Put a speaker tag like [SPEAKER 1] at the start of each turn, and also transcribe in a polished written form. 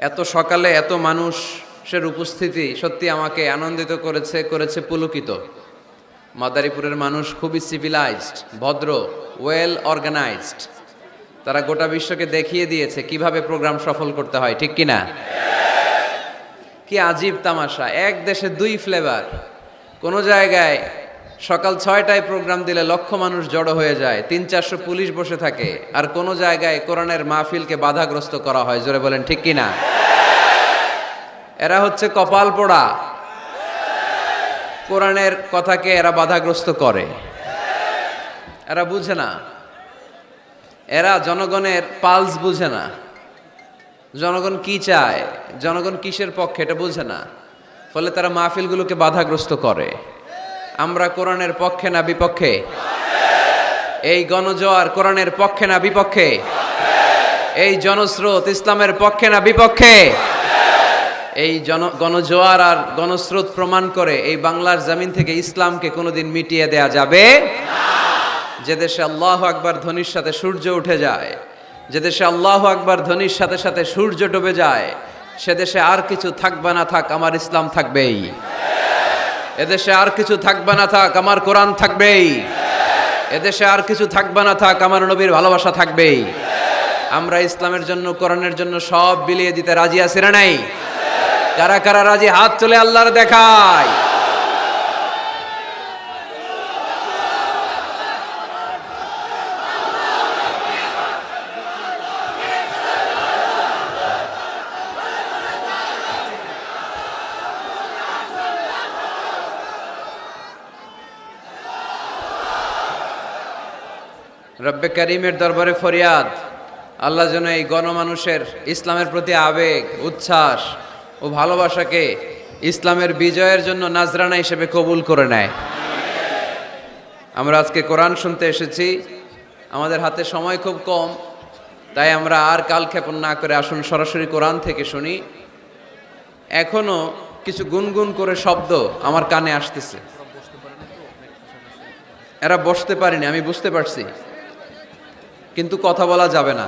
[SPEAKER 1] এত সকালে এত মানুষের উপস্থিতি সত্যি আমাকে আনন্দিত করেছে পুলকিত। মাদারীপুরের মানুষ খুবই সিভিলাইজড, ভদ্র, ওয়েল অর্গানাইজড। তারা গোটা বিশ্বকে দেখিয়ে দিয়েছে কিভাবে প্রোগ্রাম সফল করতে হয়, ঠিক কিনা? কি আজীব তামাশা, এক দেশে দুই ফ্লেভার। কোন জায়গায় সকাল 6টায় প্রোগ্রাম দিলে লক্ষ মানুষ জড়ো হয়ে যায়, 300-400 পুলিশ বসে থাকে, আর কোন জায়গায় কোরআনের মাহফিলকে বাধাগ্রস্ত করা হয়। জোরে বলেন ঠিক কিনা? এরা হচ্ছে কপাল পোড়া, কোরআনের কথাকে এরা বাধাগ্রস্ত করে। এরা বুঝে না, এরা জনগণের পালস বুঝে না, জনগণ কি চায়, জনগণ কিসের পক্ষে এটা বুঝে না। ফলে তারা মাহফিলগুলোকে বাধাগ্রস্ত করে। আমরা কোরআনের পক্ষে না বিপক্ষে? এই গণজোয়ার কোরআনের পক্ষে না বিপক্ষে? এই জনস্রোত ইসলামের পক্ষে না বিপক্ষে? এই গণজোয়ার আর গণস্রোত প্রমাণ করে এই বাংলার জমিন থেকে ইসলামকে কোনোদিন মিটিয়ে দেয়া যাবে না। যে দেশে আল্লাহু আকবার ধ্বনির সাথে সূর্য উঠে যায়, যে দেশে আল্লাহু আকবার ধ্বনির সাথে সাথে সূর্য ডুবে যায়, সে দেশে আর কিছু থাকবে না থাক, আমার ইসলাম থাকবেই। এদেশে আর কিছু থাকবে না থাক, আমার কোরআন থাকবেই। এদেশে আর কিছু থাকবে না থাক, আমার নবীর ভালোবাসা থাকবেই। আমরা ইসলামের জন্য, কোরআনের জন্য সব বিলিয়ে দিতে রাজি আছি না নাই? কারা কারা রাজি হাত তুলে আল্লাহর দেখায়। রব্বে করিমের দরবারে ফরিয়াদ, আল্লাহ যেন এই গণমানুষের ইসলামের প্রতি আবেগ, উচ্ছ্বাস ও ভালোবাসাকে ইসলামের বিজয়ের জন্য নাজরানা হিসেবে কবুল করে নেয়। আমরা আজকে কোরআন শুনতে এসেছি, আমাদের হাতে সময় খুব কম, তাই আমরা আর কালক্ষেপণ না করে আসুন সরাসরি কোরআন থেকে শুনি। এখনো কিছু গুনগুন করে শব্দ আমার কানে আসতেছে। এরা বসতে পারেনি, আমি বুঝতে পারছি, কিন্তু কথা বলা যাবে না।